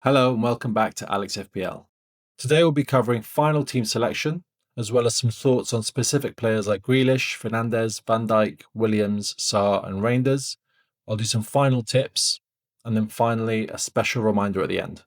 Hello and welcome back to Alex FPL. Today we'll be covering final team selection, as well as some thoughts on specific players like Grealish, Fernandes, Van Dijk, Williams, Sarr and Reinders. I'll do some final tips, and then finally a special reminder at the end.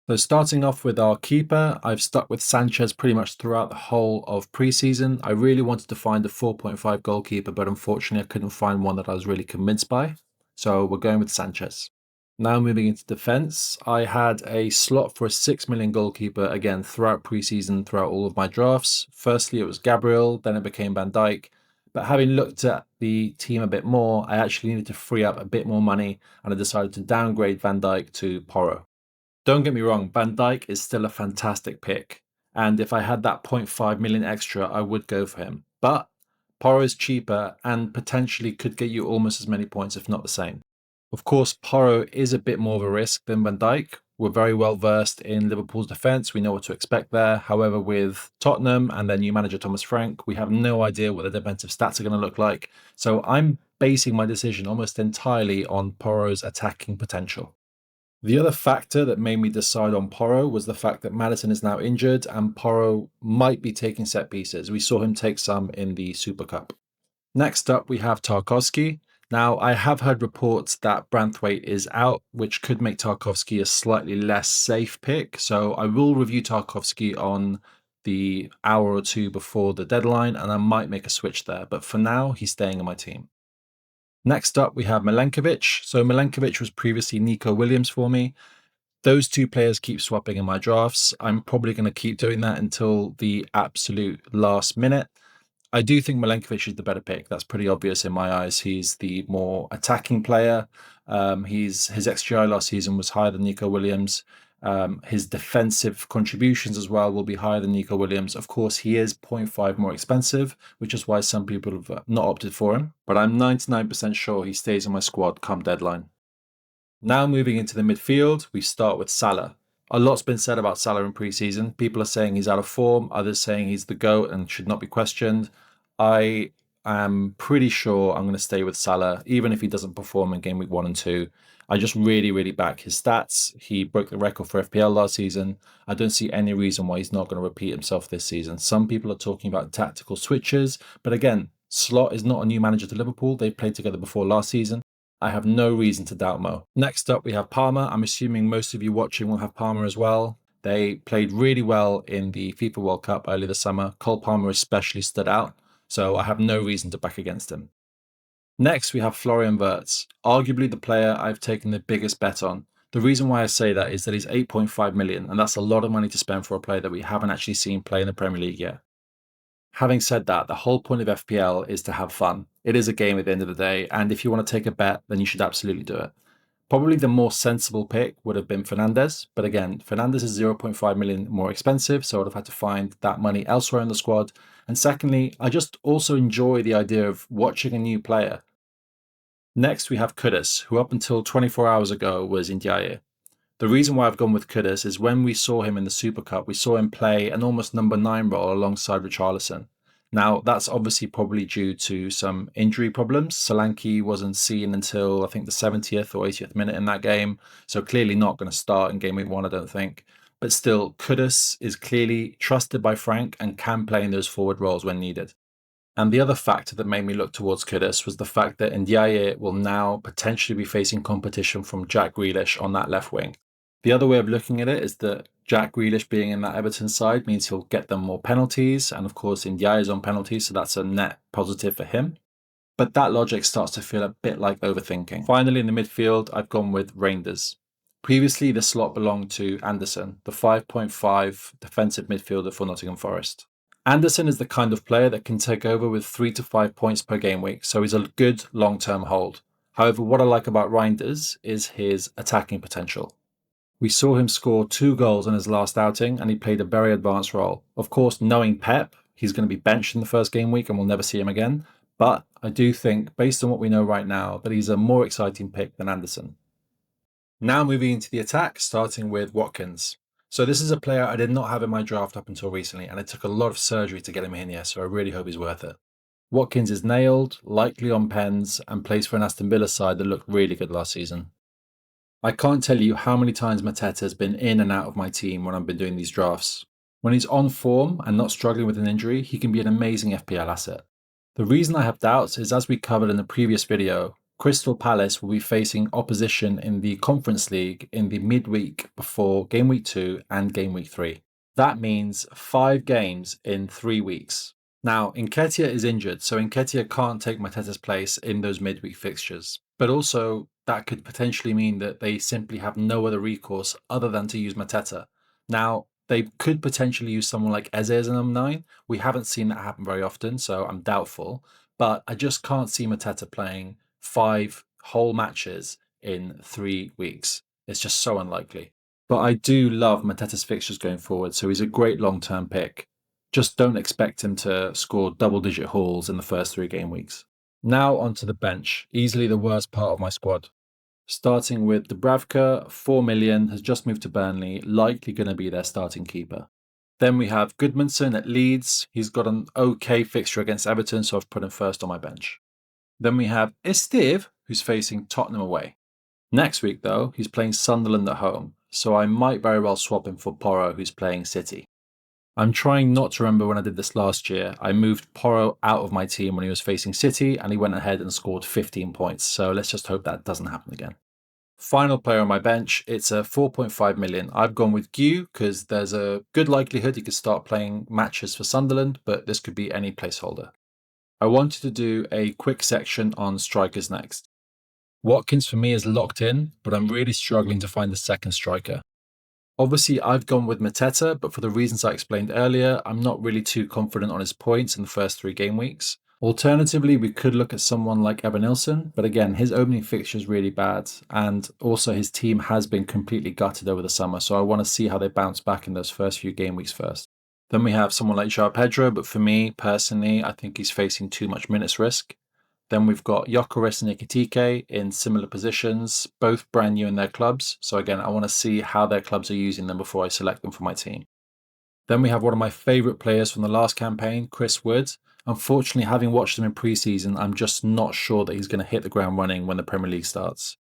So starting off with our keeper, I've stuck with Sanchez pretty much throughout the whole of preseason. I really wanted to find a 4.5 goalkeeper, but unfortunately I couldn't find one that I was really convinced by. So we're going with Sanchez. Now moving into defence, I had a slot for a 6 million goalkeeper again throughout preseason, throughout all of my drafts. Firstly, it was Gabriel, then it became Van Dijk. But having looked at the team a bit more, I actually needed to free up a bit more money, and I decided to downgrade Van Dijk to Porro. Don't get me wrong, Van Dijk is still a fantastic pick. And if I had that 0.5 million extra, I would go for him. But Porro is cheaper and potentially could get you almost as many points, if not the same. Of course, Porro is a bit more of a risk than Van Dijk. We're very well versed in Liverpool's defence. We know what to expect there. However, with Tottenham and their new manager, Thomas Frank, we have no idea what the defensive stats are going to look like. So I'm basing my decision almost entirely on Porro's attacking potential. The other factor that made me decide on Porro was the fact that Madison is now injured and Porro might be taking set pieces. We saw him take some in the Super Cup. Next up, we have Tarkowski. Now, I have heard reports that Branthwaite is out, which could make Tarkowski a slightly less safe pick. So I will review Tarkowski on the hour or two before the deadline, and I might make a switch there. But for now, he's staying on my team. Next up, we have Milenkovic. So Milenkovic was previously Nico Williams for me. Those two players keep swapping in my drafts. I'm probably going to keep doing that until the absolute last minute. I do think Milenkovic is the better pick. That's pretty obvious in my eyes. He's the more attacking player. His XGI last season was higher than Nico Williams. His defensive contributions as well will be higher than Nico Williams. Of course, he is 0.5 more expensive, which is why some people have not opted for him. But I'm 99% sure he stays in my squad come deadline. Now moving into the midfield, we start with Salah. A lot's been said about Salah in preseason. People are saying he's out of form, others saying he's the GOAT and should not be questioned. I am pretty sure I'm going to stay with Salah, even if he doesn't perform in Gameweek 1 and 2. I just really back his stats. He broke the record for FPL last season. I don't see any reason why he's not going to repeat himself this season. Some people are talking about tactical switches, but again, Slot is not a new manager to Liverpool. They played together before last season. I have no reason to doubt Mo. Next up, we have Palmer. I'm assuming most of you watching will have Palmer as well. They played really well in the FIFA World Cup earlier this summer. Cole Palmer especially stood out, so I have no reason to back against him. Next, we have Florian Wirtz, arguably the player I've taken the biggest bet on. The reason why I say that is that he's 8.5 million, and that's a lot of money to spend for a player that we haven't actually seen play in the Premier League yet. Having said that, the whole point of FPL is to have fun. It is a game at the end of the day, and if you want to take a bet, then you should absolutely do it. Probably the more sensible pick would have been Fernandes, but again, Fernandes is 0.5 million more expensive, so I would have had to find that money elsewhere in the squad. And secondly, I just also enjoy the idea of watching a new player. Next, we have Kudus, who up until 24 hours ago was Ndiaye. The reason why I've gone with Kudus is when we saw him in the Super Cup, we saw him play an almost number 9 role alongside Richarlison. Now, that's obviously probably due to some injury problems. Solanke wasn't seen until, I think, the 70th or 80th minute in that game, so clearly not going to start in Game Week 1, I don't think. But still, Kudus is clearly trusted by Frank and can play in those forward roles when needed. And the other factor that made me look towards Kudus was the fact that Ndiaye will now potentially be facing competition from Jack Grealish on that left wing. The other way of looking at it is that Jack Grealish being in that Everton side means he'll get them more penalties. And of course, Ndiaye is on penalties, so that's a net positive for him. But that logic starts to feel a bit like overthinking. Finally, in the midfield, I've gone with Reinders. Previously, the slot belonged to Anderson, the 5.5 defensive midfielder for Nottingham Forest. Anderson is the kind of player that can take over with 3 to 5 points per game week, so he's a good long-term hold. However, what I like about Reinders is his attacking potential. We saw him score 2 goals in his last outing, and he played a very advanced role. Of course, knowing Pep, he's going to be benched in the first game week and we'll never see him again. But I do think, based on what we know right now, that he's a more exciting pick than Anderson. Now moving into the attack, starting with Watkins. So this is a player I did not have in my draft up until recently, and it took a lot of surgery to get him in here, so I really hope he's worth it. Watkins is nailed, likely on pens, and plays for an Aston Villa side that looked really good last season. I can't tell you how many times Mateta has been in and out of my team when I've been doing these drafts. When he's on form and not struggling with an injury, he can be an amazing FPL asset. The reason I have doubts is, as we covered in the previous video, Crystal Palace will be facing opposition in the Conference League in the midweek before Game Week 2 and Game Week 3. That means 5 games in 3 weeks. Now, Nketiah is injured, so Nketiah can't take Mateta's place in those midweek fixtures. But also, that could potentially mean that they simply have no other recourse other than to use Mateta. Now, they could potentially use someone like Eze as a number 9. We haven't seen that happen very often, so I'm doubtful. But I just can't see Mateta playing 5 whole matches in 3 weeks. It's just so unlikely. But I do love Mateta's fixtures going forward, so he's a great long-term pick. Just don't expect him to score double-digit hauls in the first 3 game weeks. Now onto the bench, easily the worst part of my squad. Starting with Dubravka, 4 million, has just moved to Burnley, likely going to be their starting keeper. Then we have Goodmanson at Leeds. He's got an okay fixture against Everton, so I've put him first on my bench. Then we have Esteve, who's facing Tottenham away. Next week, though, he's playing Sunderland at home, so I might very well swap him for Porro, who's playing City. I'm trying not to remember when I did this last year. I moved Porro out of my team when he was facing City, and he went ahead and scored 15 points, so let's just hope that doesn't happen again. Final player on my bench, it's a 4.5 million. I've gone with Gue because there's a good likelihood he could start playing matches for Sunderland, but this could be any placeholder. I wanted to do a quick section on strikers next. Watkins for me is locked in, but I'm really struggling to find the second striker. Obviously, I've gone with Mateta, but for the reasons I explained earlier, I'm not really too confident on his points in the first 3 game weeks. Alternatively, we could look at someone like Evanilson, but again, his opening fixture is really bad, and also his team has been completely gutted over the summer, so I want to see how they bounce back in those first few game weeks first. Then we have someone like João Pedro, but for me, personally, I think he's facing too much minutes risk. Then we've got Gyökeres and Ekitike in similar positions, both brand new in their clubs. So again, I want to see how their clubs are using them before I select them for my team. Then we have one of my favourite players from the last campaign, Chris Wood. Unfortunately, having watched him in pre-season, I'm just not sure that he's going to hit the ground running when the Premier League starts.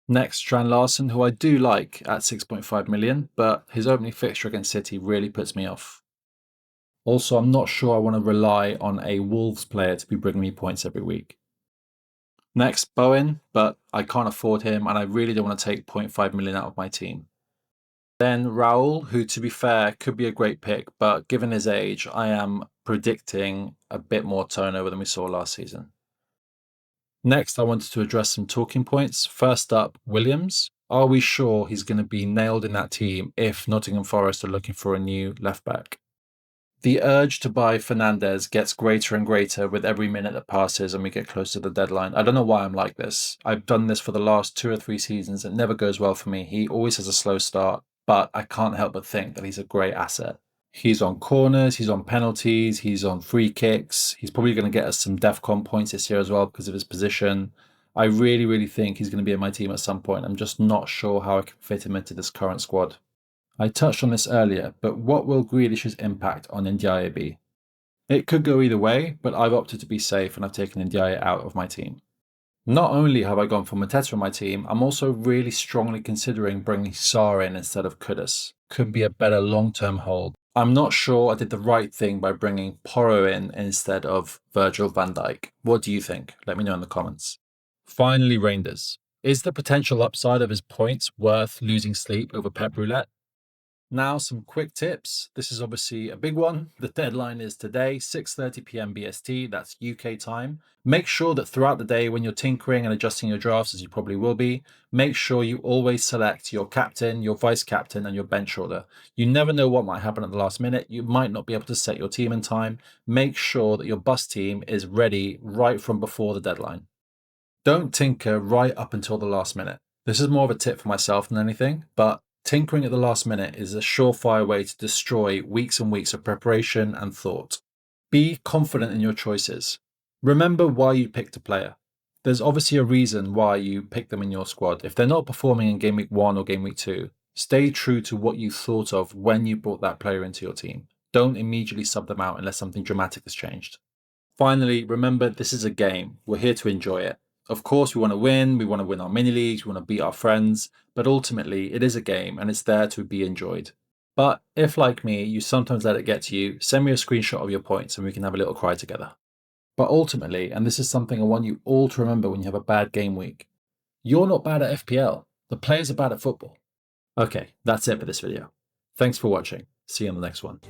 Next, Strand Larsen, who I do like at 6.5 million, but his opening fixture against City really puts me off. Also, I'm not sure I want to rely on a Wolves player to be bringing me points every week. Next, Bowen, but I can't afford him and I really don't want to take 0.5 million out of my team. Then Raul, who to be fair could be a great pick, but given his age, I am predicting a bit more turnover than we saw last season. Next, I wanted to address some talking points. First up, Williams. Are we sure he's going to be nailed in that team if Nottingham Forest are looking for a new left back? The urge to buy Fernandes gets greater and greater with every minute that passes and we get close to the deadline. I don't know why I'm like this. I've done this for the last 2 or 3 seasons. It never goes well for me. He always has a slow start, but I can't help but think that he's a great asset. He's on corners, he's on penalties, he's on free kicks. He's probably going to get us some DEFCON points this year as well because of his position. I really think he's going to be in my team at some point. I'm just not sure how I can fit him into this current squad. I touched on this earlier, but what will Grealish's impact on Ndiaye be? It could go either way, but I've opted to be safe and I've taken Ndiaye out of my team. Not only have I gone for Mateta on my team, I'm also really strongly considering bringing Sarr in instead of Kudus. Could be a better long-term hold. I'm not sure I did the right thing by bringing Porro in instead of Virgil van Dijk. What do you think? Let me know in the comments. Finally, Reinders. Is the potential upside of his points worth losing sleep over Pep Roulette? Now, some quick tips. This is obviously a big one. The deadline is today, 6:30 p.m. BST. That's UK time. Make sure that throughout the day, when you're tinkering and adjusting your drafts, as you probably will be, make sure you always select your captain, your vice captain, and your bench order. You never know what might happen at the last minute. You might not be able to set your team in time. Make sure that your bus team is ready right from before the deadline. Don't tinker right up until the last minute. This is more of a tip for myself than anything, but tinkering at the last minute is a surefire way to destroy weeks and weeks of preparation and thought. Be confident in your choices. Remember why you picked a player. There's obviously a reason why you picked them in your squad. If they're not performing in Game Week 1 or Game Week 2, stay true to what you thought of when you brought that player into your team. Don't immediately sub them out unless something dramatic has changed. Finally, remember this is a game. We're here to enjoy it. Of course, we want to win our mini leagues, we want to beat our friends, but ultimately it is a game and it's there to be enjoyed. But if, like me, you sometimes let it get to you, send me a screenshot of your points and we can have a little cry together. But ultimately, and this is something I want you all to remember when you have a bad game week, you're not bad at FPL. The players are bad at football. Okay, that's it for this video. Thanks for watching. See you on the next one.